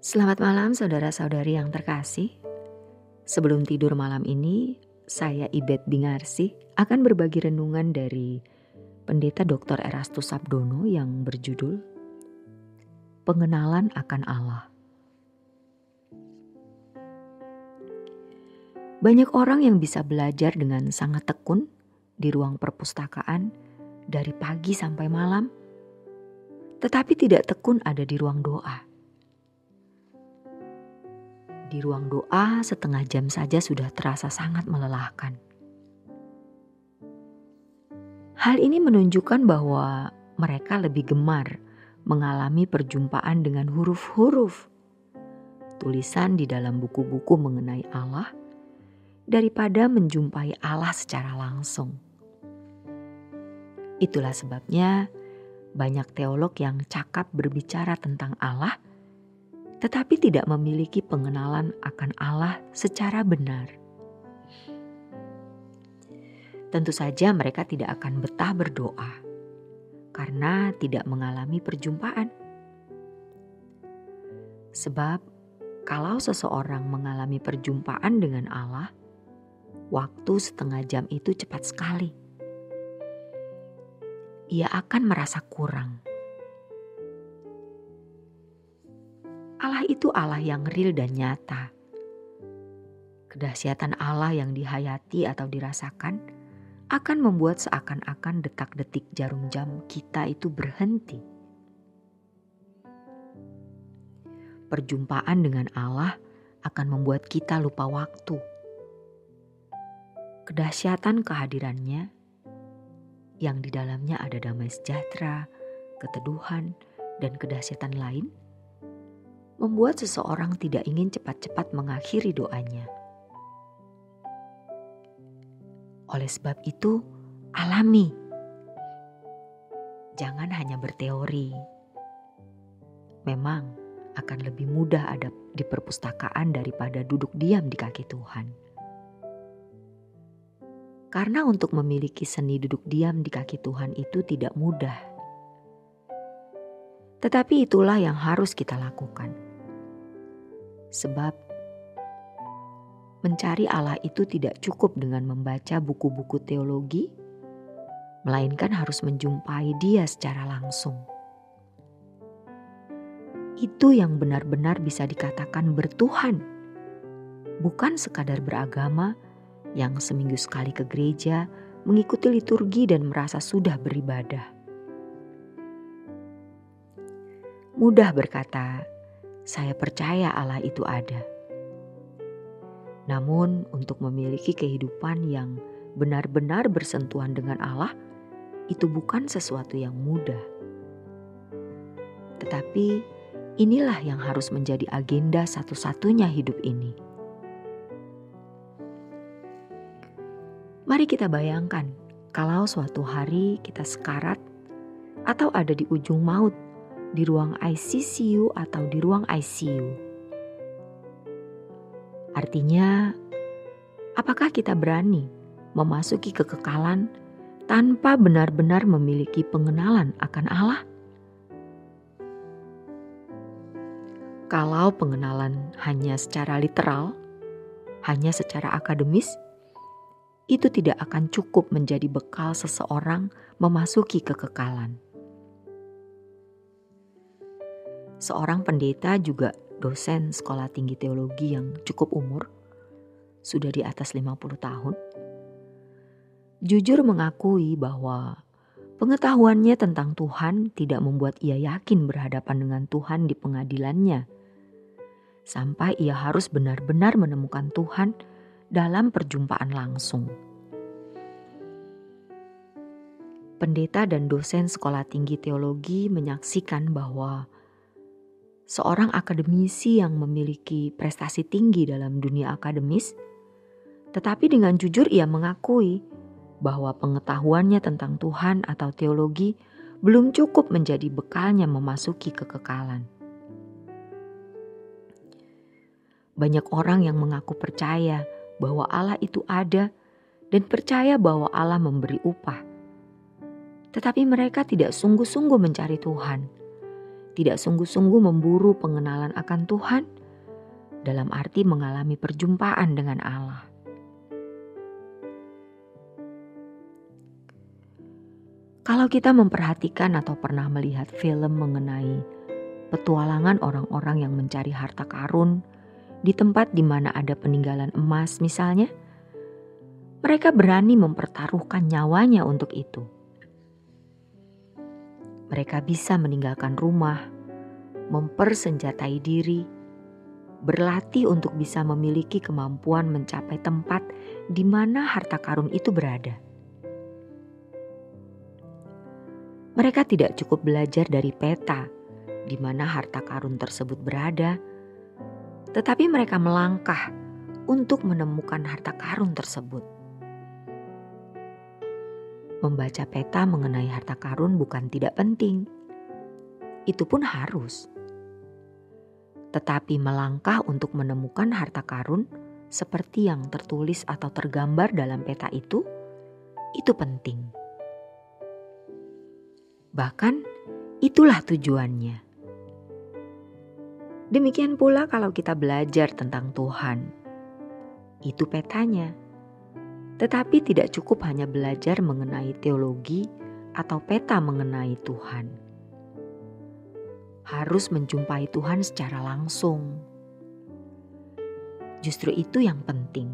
Selamat malam saudara-saudari yang terkasih. Sebelum tidur malam ini, saya Ibet Bingarsih akan berbagi renungan dari Pendeta Dr. Erastus Sabdono yang berjudul Pengenalan akan Allah. Banyak orang yang bisa belajar dengan sangat tekun di ruang perpustakaan dari pagi sampai malam, tetapi tidak tekun ada di ruang doa. Di ruang doa setengah jam saja sudah terasa sangat melelahkan. Hal ini menunjukkan bahwa mereka lebih gemar mengalami perjumpaan dengan huruf-huruf, tulisan di dalam buku-buku mengenai Allah, daripada menjumpai Allah secara langsung. Itulah sebabnya banyak teolog yang cakap berbicara tentang Allah, tetapi tidak memiliki pengenalan akan Allah secara benar. Tentu saja mereka tidak akan betah berdoa karena tidak mengalami perjumpaan. Sebab kalau seseorang mengalami perjumpaan dengan Allah, waktu setengah jam itu cepat sekali. Ia akan merasa kurang. Allah itu Allah yang real dan nyata. Kedahsyatan Allah yang dihayati atau dirasakan akan membuat seakan-akan detak-detik jarum jam kita itu berhenti. Perjumpaan dengan Allah akan membuat kita lupa waktu. Kedahsyatan kehadirannya yang di dalamnya ada damai sejahtera, keteduhan, dan kedahsyatan lain membuat seseorang tidak ingin cepat-cepat mengakhiri doanya. Oleh sebab itu, alami. Jangan hanya berteori. Memang akan lebih mudah ada di perpustakaan daripada duduk diam di kaki Tuhan. Karena untuk memiliki seni duduk diam di kaki Tuhan itu tidak mudah. Tetapi itulah yang harus kita lakukan. Sebab mencari Allah itu tidak cukup dengan membaca buku-buku teologi, melainkan harus menjumpai Dia secara langsung. Itu yang benar-benar bisa dikatakan bertuhan, bukan sekadar beragama yang seminggu sekali ke gereja, mengikuti liturgi dan merasa sudah beribadah. Mudah berkata, saya percaya Allah itu ada. Namun untuk memiliki kehidupan yang benar-benar bersentuhan dengan Allah, itu bukan sesuatu yang mudah. Tetapi inilah yang harus menjadi agenda satu-satunya hidup ini. Mari kita bayangkan kalau suatu hari kita sekarat atau ada di ujung maut, di ruang ICCU atau di ruang ICU. Artinya, apakah kita berani memasuki kekekalan tanpa benar-benar memiliki pengenalan akan Allah? Kalau pengenalan hanya secara literal, hanya secara akademis, itu tidak akan cukup menjadi bekal seseorang memasuki kekekalan. Seorang pendeta juga dosen sekolah tinggi teologi yang cukup umur, sudah di atas 50 tahun, jujur mengakui bahwa pengetahuannya tentang Tuhan tidak membuat ia yakin berhadapan dengan Tuhan di pengadilannya, sampai ia harus benar-benar menemukan Tuhan dalam perjumpaan langsung. Pendeta dan dosen sekolah tinggi teologi menyaksikan bahwa seorang akademisi yang memiliki prestasi tinggi dalam dunia akademis, tetapi dengan jujur ia mengakui bahwa pengetahuannya tentang Tuhan atau teologi belum cukup menjadi bekalnya memasuki kekekalan. Banyak orang yang mengaku percaya bahwa Allah itu ada dan percaya bahwa Allah memberi upah. Tetapi mereka tidak sungguh-sungguh mencari Tuhan, tidak sungguh-sungguh memburu pengenalan akan Tuhan, dalam arti mengalami perjumpaan dengan Allah. Kalau kita memperhatikan atau pernah melihat film mengenai petualangan orang-orang yang mencari harta karun di tempat di mana ada peninggalan emas misalnya, mereka berani mempertaruhkan nyawanya untuk itu. Mereka bisa meninggalkan rumah, mempersenjatai diri, berlatih untuk bisa memiliki kemampuan mencapai tempat di mana harta karun itu berada. Mereka tidak cukup belajar dari peta di mana harta karun tersebut berada, tetapi mereka melangkah untuk menemukan harta karun tersebut. Membaca peta mengenai harta karun bukan tidak penting, itu pun harus. Tetapi melangkah untuk menemukan harta karun seperti yang tertulis atau tergambar dalam peta itu penting. Bahkan itulah tujuannya. Demikian pula kalau kita belajar tentang Tuhan, itu petanya. Tetapi tidak cukup hanya belajar mengenai teologi atau peta mengenai Tuhan. Harus menjumpai Tuhan secara langsung. Justru itu yang penting.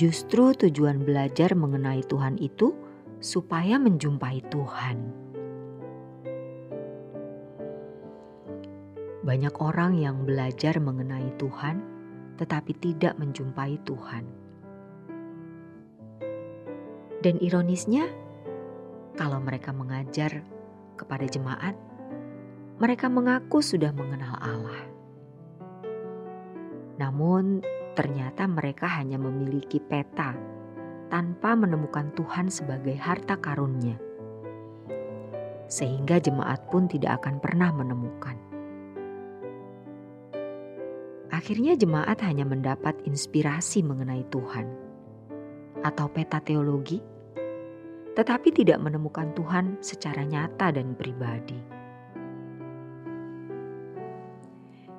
Justru tujuan belajar mengenai Tuhan itu supaya menjumpai Tuhan. Banyak orang yang belajar mengenai Tuhan tetapi tidak menjumpai Tuhan. Dan ironisnya, kalau mereka mengajar kepada jemaat, mereka mengaku sudah mengenal Allah. Namun ternyata mereka hanya memiliki peta tanpa menemukan Tuhan sebagai harta karunnya. Sehingga jemaat pun tidak akan pernah menemukan. Akhirnya jemaat hanya mendapat inspirasi mengenai Tuhan atau peta teologi, tetapi tidak menemukan Tuhan secara nyata dan pribadi.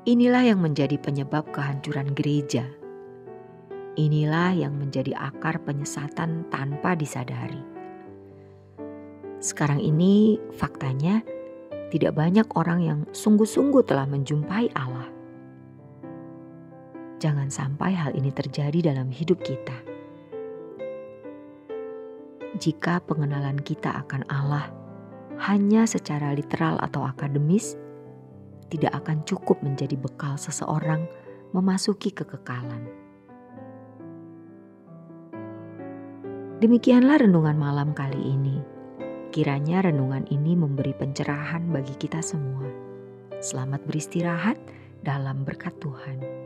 Inilah yang menjadi penyebab kehancuran gereja. Inilah yang menjadi akar penyesatan tanpa disadari. Sekarang ini faktanya tidak banyak orang yang sungguh-sungguh telah menjumpai Allah. Jangan sampai hal ini terjadi dalam hidup kita. Jika pengenalan kita akan Allah hanya secara literal atau akademis, tidak akan cukup menjadi bekal seseorang memasuki kekekalan. Demikianlah renungan malam kali ini. Kiranya renungan ini memberi pencerahan bagi kita semua. Selamat beristirahat dalam berkat Tuhan.